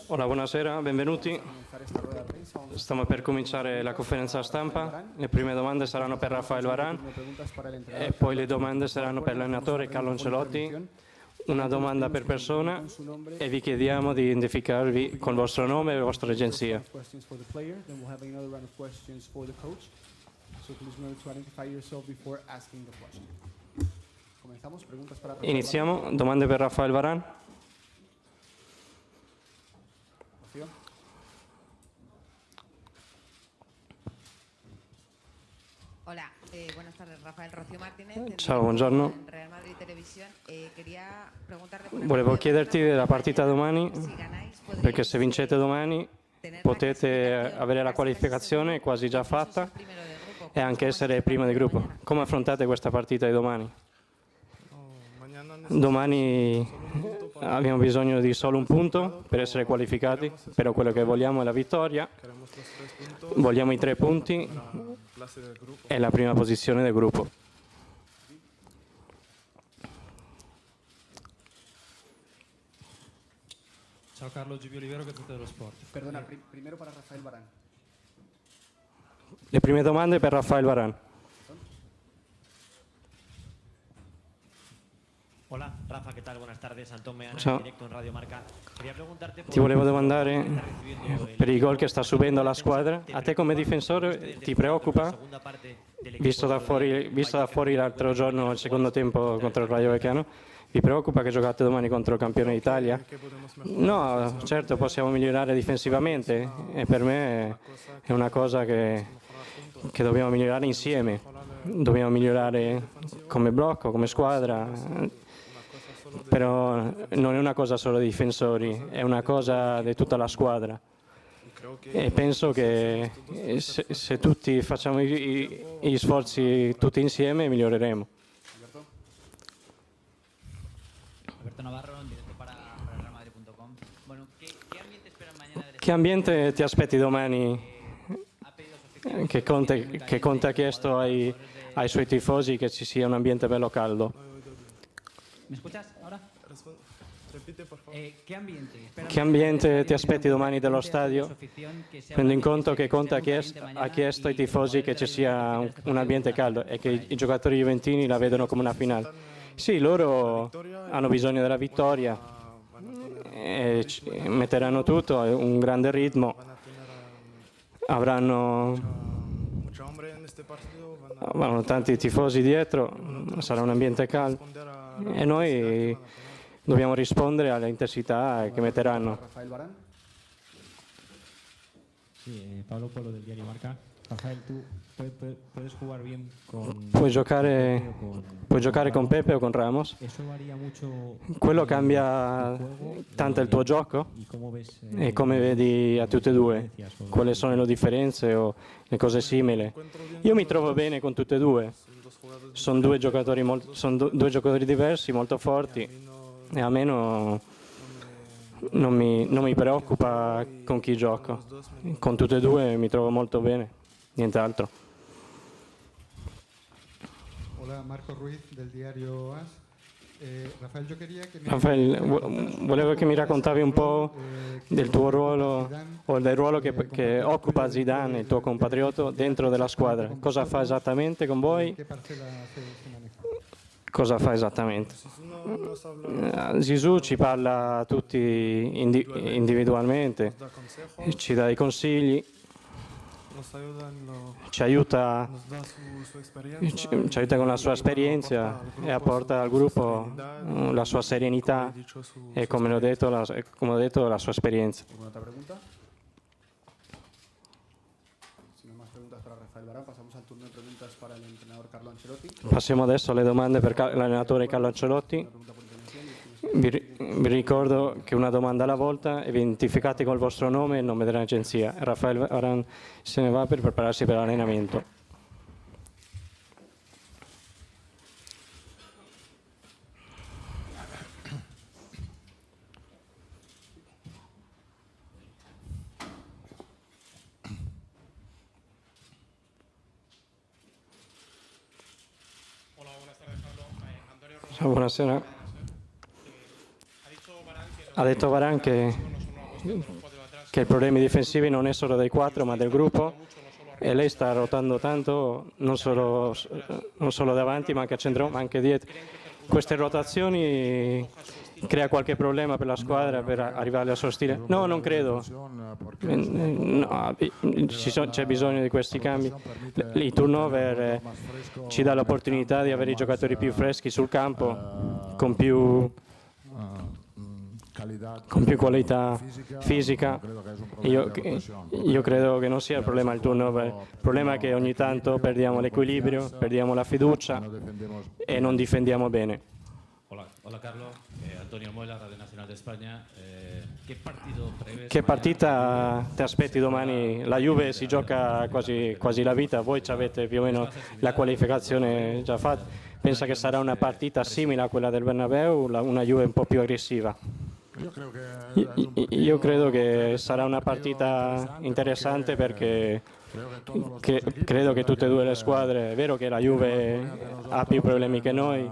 Hola, buonasera, benvenuti. Stiamo per cominciare la conferenza stampa. Le prime domande saranno per Rafael Varane e poi le domande saranno per l'allenatore Carlo Ancelotti. Una domanda per persona e vi chiediamo di identificarvi con il vostro nome e la vostra agenzia. Iniziamo. Domande per Rafael Varane. Hola, buenas tardes, Rafael Rocío Martínez. Ciao, buongiorno. Real Madrid Televisión. Volevo chiederti della partita domani, perché se vincete domani potete avere la qualificazione quasi già fatta e anche essere primo del gruppo. Come affrontate questa partita di domani? Domani abbiamo bisogno di solo un punto per essere qualificati, però quello che vogliamo è la vittoria. Vogliamo i 3 punti e la prima posizione del gruppo. Ciao Carlo, Giulio Olivero, Gazzetta dello Sport. Perdona, primero para Rafael Varane. Le prime domande per Rafael Varane. Hola, Rafa, ¿qué tal? Buenas tardes. Antón Meana, Ciao. en directo en Radio Marca. Quería preguntarte Ti volevo domandare per i gol che sta subendo la squadra. A te come difensore ti preoccupa? Visto da fuori l'altro giorno, il secondo tempo contro il Rayo Vallecano, vi preoccupa che giocate domani contro il campione d'Italia? No, certo possiamo migliorare difensivamente e per me è una cosa che dobbiamo migliorare insieme. Dobbiamo migliorare come blocco, come squadra. Però non è una cosa solo dei difensori, è una cosa di tutta la squadra. E penso che se tutti facciamo gli sforzi tutti insieme miglioreremo. Alberto Navarro, en directo para realmadrid.com. Bueno, ¿qué ambiente esperas mañana del Che ambiente ti aspetti domani? Che Conte ha chiesto ai suoi tifosi che ci sia un ambiente bello caldo. ¿Me escuchas ahora? Che ambiente ti aspetti domani dello stadio? Prendo in conto che Conte ha chiesto ai tifosi che ci sia un ambiente caldo e che i giocatori juventini la vedono come una finale. Sì, loro hanno bisogno della vittoria e metteranno tutto, un grande ritmo, avranno tanti tifosi dietro, sarà un ambiente caldo e noi dobbiamo rispondere alle intensità che metteranno. Rafael Varane. Sí, Pablo Polo del diario Marca. Rafael, tú puedes jugar bien con... Puoi giocare con Pepe o con Ramos. Eso varía mucho. Quello cambia tanto il tuo gioco e come vedi a tutte e due, quali sono le differenze o le cose simili. Io mi trovo bene con tutte e due. Sono due giocatori diversi, molto forti e a me non mi preoccupa con chi gioco. Con tutte e due mi trovo molto bene, nient'altro. Hola, Marco Ruiz del diario AS. Rafael, yo quería que volevo che mi raccontavi un po' del tuo ruolo o del ruolo che occupa Zidane, il tuo compatriota, dentro della squadra. Cosa fa esattamente con voi? Cosa fa esattamente? Zizou ci parla a tutti individualmente, ci dà i consigli, ci aiuta con la sua esperienza e apporta al gruppo la sua serenità e, come ho detto, la sua esperienza. ¿Alguna otra pregunta? Si no hay más preguntas para Rafael Varane, pasamos al turno de preguntas para el entrenador Carlo Ancelotti. Passiamo adesso alle domande per l'allenatore Carlo Ancelotti. Vi ricordo che una domanda alla volta, identificate col vostro nome e il nome dell'agenzia. Rafael Varane se ne va per prepararsi per l'allenamento. Buonasera. Ha detto Varane che i problemi difensivi non è solo dei 4 ma del gruppo, e lei sta ruotando tanto non solo davanti ma anche a centro ma anche dietro. Queste rotazioni crea qualche problema per la squadra per arrivare al suo stile? No, non credo. No, c'è bisogno di questi cambi. Il turnover ci dà l'opportunità di avere i giocatori più freschi sul campo, con più qualità fisica. Io credo che non sia il problema il turnover. Il problema è che ogni tanto perdiamo l'equilibrio, perdiamo la fiducia e non difendiamo bene. Hola Carlos, Antonio Mola, Radio Nacional de España. Che partita ti aspetti domani? La Juve si gioca quasi la vita, voi avete più o meno la qualificazione già fatta. Pensa che sarà una partita simile a quella del Bernabeu, una Juve un po' più aggressiva? Io credo che sarà una partita interessante perché credo che tutte e due le squadre, è vero che la Juve ha più problemi che noi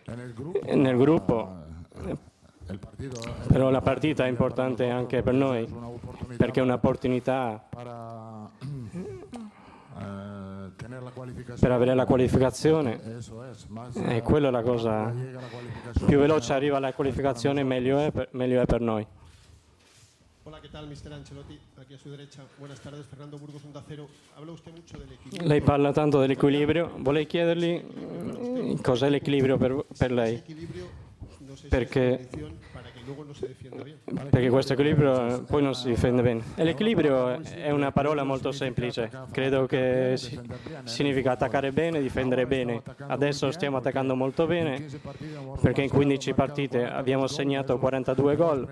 nel gruppo, però la partita è importante anche per noi perché è un'opportunità per avere la qualificazione, e quella è la cosa. Più veloce arriva la qualificazione meglio è per noi. Hola, ¿qué tal, Mr. Ancelotti? Aquí a su derecha. Buenas tardes, Fernando Burgos, Onda Cero. Habla usted mucho del equilibrio. Lei parla tanto dell'equilibrio, vorrei chiedergli cos'è l'equilibrio per lei, perché questo equilibrio poi non si difende bene. E l'equilibrio è una parola molto semplice, credo che significa attaccare bene, difendere bene. Adesso stiamo attaccando molto bene perché in 15 partite abbiamo segnato 42 gol,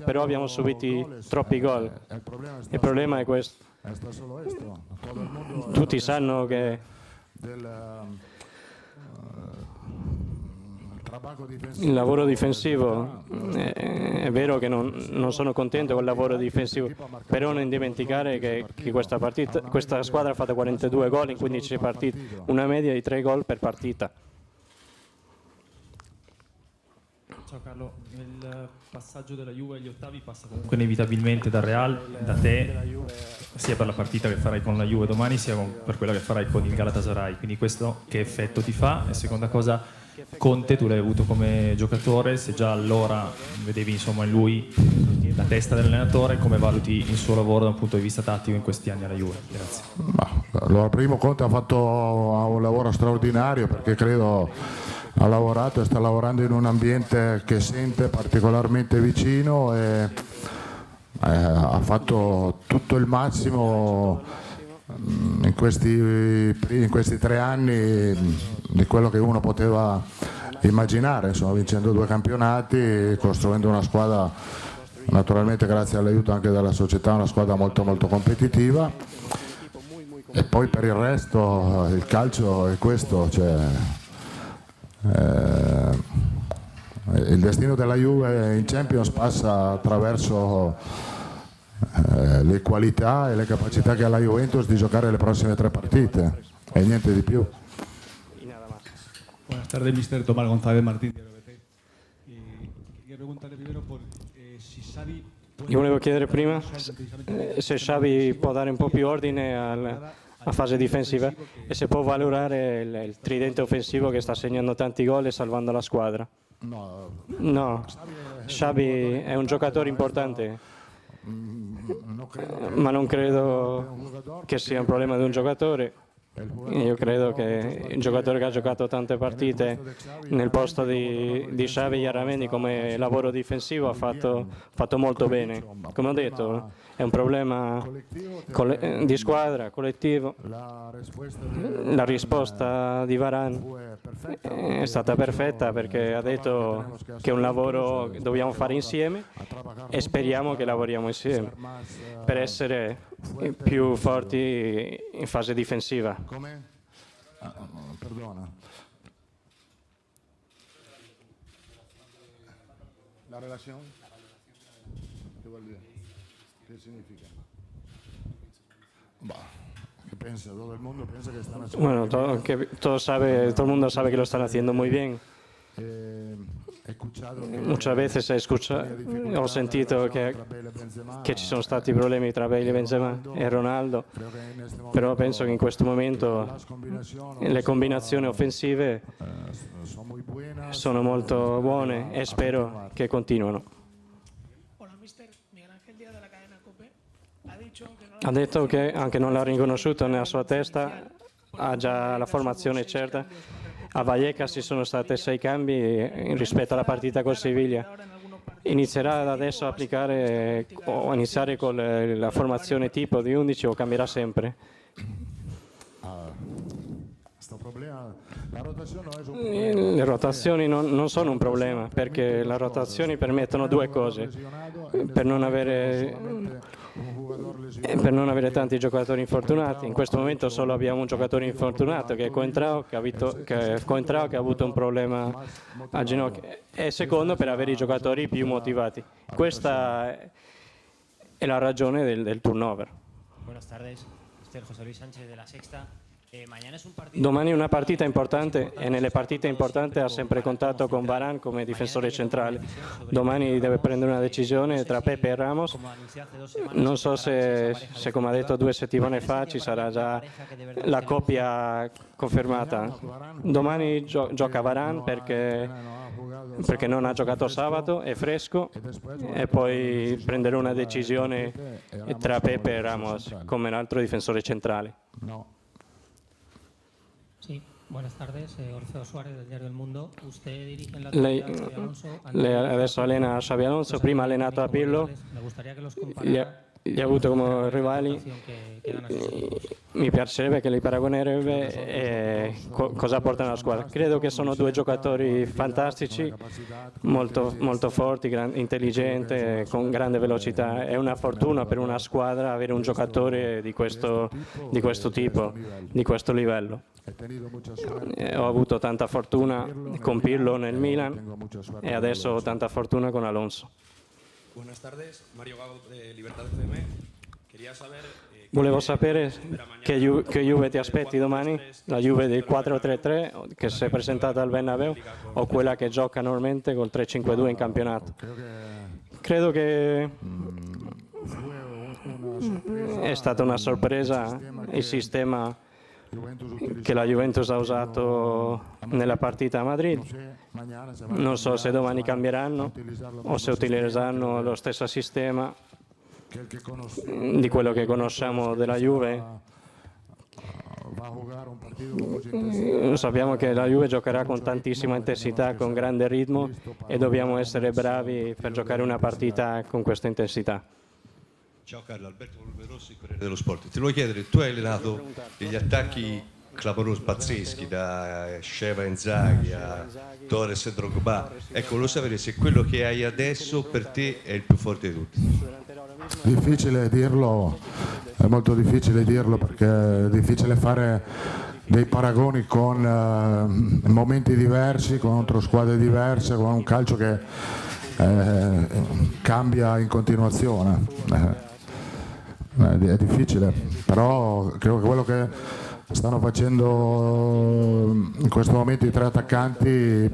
però abbiamo subito troppi gol. Il problema è questo. Tutti sanno che il lavoro difensivo, è vero che non sono contento col lavoro difensivo, però non dimenticare che questa squadra ha fatto 42 gol in 15 partite, una media di 3 gol per partita. Ciao Carlo, il passaggio della Juve agli ottavi passa comunque inevitabilmente dal Real, da te, sia per la partita che farai con la Juve domani, sia per quella che farai con il Galatasaray. Quindi questo che effetto ti fa? E seconda cosa, Conte tu l'hai avuto come giocatore, se già allora vedevi insomma in lui la testa dell'allenatore, come valuti il suo lavoro da un punto di vista tattico in questi anni alla Juve? Grazie. Allora, primo Conte ha fatto un lavoro straordinario perché credo ha lavorato e sta lavorando in un ambiente che sente particolarmente vicino e ha fatto tutto il massimo in questi 3 anni di quello che uno poteva immaginare, insomma, vincendo 2 campionati, costruendo una squadra, naturalmente grazie all'aiuto anche della società, una squadra molto molto competitiva. E poi per il resto il calcio è questo, cioè, il destino della Juve in Champions passa attraverso le qualità e le capacità che ha la Juventus di giocare le prossime 3 partite e niente di più. Buenas tardes, mister Tomás González Martín de RBT. Quería preguntarle primero por si Xavi. Io volevo chiedere prima se Xavi può dare un po' più ordine alla fase difensiva e se può valorare il tridente offensivo che sta segnando tanti gol e salvando la squadra. No, Xavi è un giocatore importante, ma non credo che sia un problema di un giocatore. Io credo che il giocatore che ha giocato tante partite nel posto di Xavi Iaramendi come lavoro difensivo ha fatto molto bene. Come ho detto, è un problema di squadra, collettivo. La risposta di Varane è stata perfetta perché ha detto che è un lavoro che dobbiamo fare insieme e speriamo che lavoriamo insieme per essere più forti in fase difensiva. Come? Perdona. La relazione? Che vuol dire? Che significa? ¿Qué piensa? Todo el mundo piensa que están haciendo. Bueno, todo el mundo sabe que lo están haciendo muy bien. Muchas veces ho sentito che ci sono stati problemi tra Bale, Benzema e Ronaldo, però penso che in questo momento le combinazioni offensive sono molto buone e spero che continuino. Ha detto che anche non l'ha riconosciuto nella sua testa, ha già la formazione certa. A Vallecas ci sono state 6 cambi rispetto alla partita con Siviglia. Inizierà adesso a applicare o iniziare con la formazione tipo di 11 o cambierà sempre? Le rotazioni non sono un problema, perché le rotazioni permettono 2 cose: per non avere tanti giocatori infortunati. In questo momento solo abbiamo un giocatore infortunato, che è Coentrao, che ha avuto un problema al ginocchio, e secondo, per avere i giocatori più motivati. Questa è la ragione del turnover. Buenas tardes, José Luis Sánchez de La Sexta. Domani è una partita importante e nelle partite importanti ha sempre contato con Varane come difensore centrale. Domani deve prendere una decisione tra Pepe e Ramos. Non so se come ha detto 2 settimane fa, ci sarà già la coppia confermata. Domani gioca Varane perché non ha giocato sabato, è fresco, e poi prenderà una decisione tra Pepe e Ramos come l'altro difensore centrale. Sí, buenas tardes, Orfeo Suárez del Diario El Mundo. Usted dirige en la Lei adesso allena Xabi Alonso, prima ha allenato a Pirlo, li ha avuto come rivali. Mi piacerebbe che li paragonerebbe cosa portano alla squadra. Credo che sono 2 giocatori fantastici, molto forti, intelligenti, con grande velocità. È una fortuna per una squadra avere un giocatore di questo tipo, di questo livello. Ho avuto tanta fortuna con Pirlo nel Milan e adesso ho tanta fortuna con Alonso. Buenas tardes, Mario Gago de Libertad FM. Quería saber Volevo sapere che Juve ti aspetti domani, la Juve del 4-3-3 che si è presentata al Bernabeu o quella che gioca normalmente col 3-5-2 in campionato. Credo che è stata una sorpresa il sistema che la Juventus ha usato nella partita a Madrid. Non so se domani cambieranno o se utilizzeranno lo stesso sistema di quello che conosciamo della Juve. Sappiamo che la Juve giocherà con tantissima intensità, con grande ritmo, e dobbiamo essere bravi per giocare una partita con questa intensità. Ciao Carlo, Alberto Rossi, Corriere dello Sport. Ti volevo chiedere, tu hai allenato degli attacchi clamorosi, pazzeschi, da Sheva Inzaghi a Torres e Drogba. Ecco, volevo sapere se quello che hai adesso per te è il più forte di tutti. Difficile dirlo, è molto difficile dirlo, perché è difficile fare dei paragoni con momenti diversi, contro squadre diverse, con un calcio che cambia in continuazione. È difficile, però credo che quello che stanno facendo in questo momento i 3 attaccanti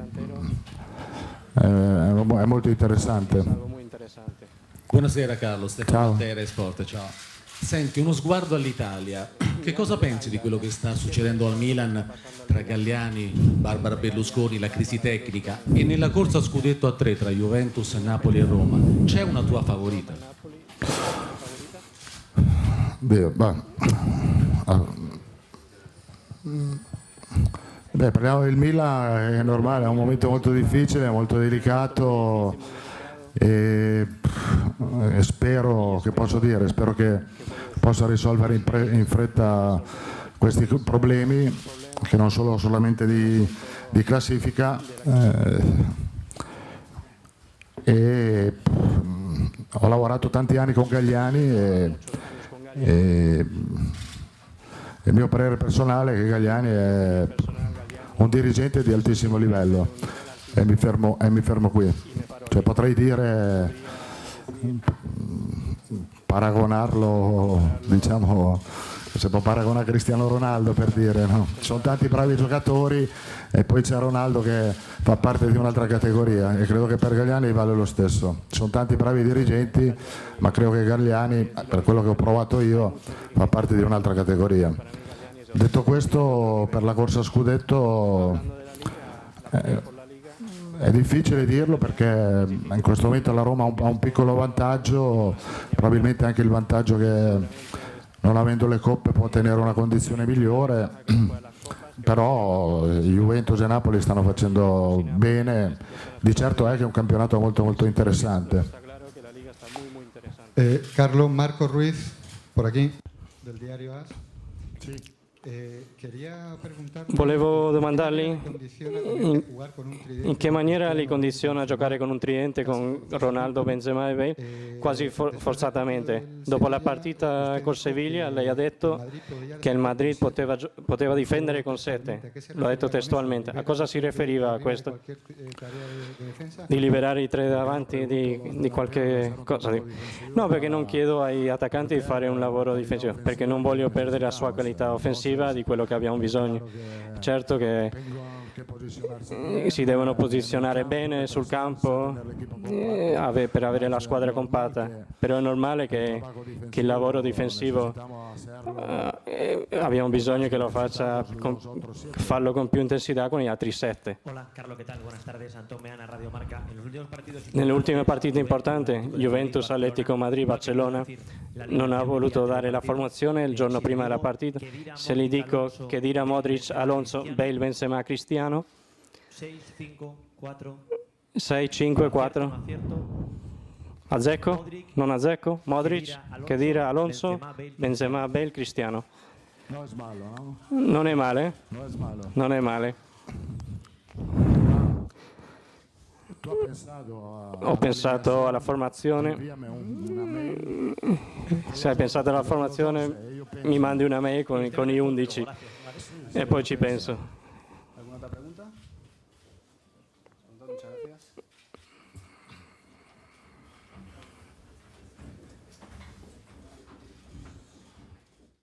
è molto interessante. Buonasera Carlo, Stefano Matera, Sport, ciao. Senti, uno sguardo all'Italia, che cosa pensi di quello che sta succedendo al Milan tra Galliani, Barbara Berlusconi, la crisi tecnica, e nella corsa a scudetto a 3 tra Juventus, Napoli e Roma? C'è una tua favorita? Parliamo del Milan, è normale, è un momento molto difficile, molto delicato, e spero che possa risolvere in fretta questi problemi, che non sono solamente di classifica. Ho lavorato tanti anni con Galliani e il mio parere personale è che Galliani è un dirigente di altissimo livello, e mi fermo qui. Cioè, potrei dire, paragonarlo, diciamo, si può paragonare a Cristiano Ronaldo, per dire, no? Ci sono tanti bravi giocatori e poi c'è Ronaldo che fa parte di un'altra categoria, e credo che per Galliani vale lo stesso. Ci sono tanti bravi dirigenti, ma credo che Galliani, per quello che ho provato io, fa parte di un'altra categoria. Detto questo, per la corsa a scudetto è difficile dirlo, perché in questo momento la Roma ha un piccolo vantaggio, probabilmente anche il vantaggio che non avendo le coppe può tenere una condizione migliore, però Juventus e Napoli stanno facendo bene. Di certo è che è un campionato molto molto interessante. Carlos Marco Ruiz, por aquí, del diario AS. Sí. Volevo domandargli in che maniera li condiziona a giocare con un tridente con Ronaldo, Benzema e Bale, quasi forzatamente. Dopo la partita con Sevilla lei ha detto che il Madrid poteva difendere con 7, lo ha detto testualmente. A cosa si riferiva a questo? Di liberare i 3 davanti di qualche cosa? No, perché non chiedo ai attaccanti di fare un lavoro difensivo, perché non voglio perdere la sua qualità offensiva, di quello che abbiamo bisogno. Certo che si devono posizionare bene sul campo per avere la squadra compatta, però è normale che il lavoro difensivo abbiamo bisogno che lo faccia farlo con più intensità con gli altri 7. Hola, Carlos, ¿qué tal? Buenas tardes, Antón Meana, Radio Marca. Nelle ultime partite importanti, Juventus, Atletico Madrid, Barcellona, non ha voluto dare la formazione il giorno prima della partita. Se gli dico che dirà Modric, Alonso, Bale, Benzema, Cristiano, 6-5-4, azzecco? Non azzecco? Modric, che dirà Alonso, Benzema, Bale, Cristiano. No es malo, no? Non è male? No es malo. Non è male. Tu Ho pensato alla formazione. Se hai pensato alla formazione, mi mandi una mail con i 11 e poi ci penso.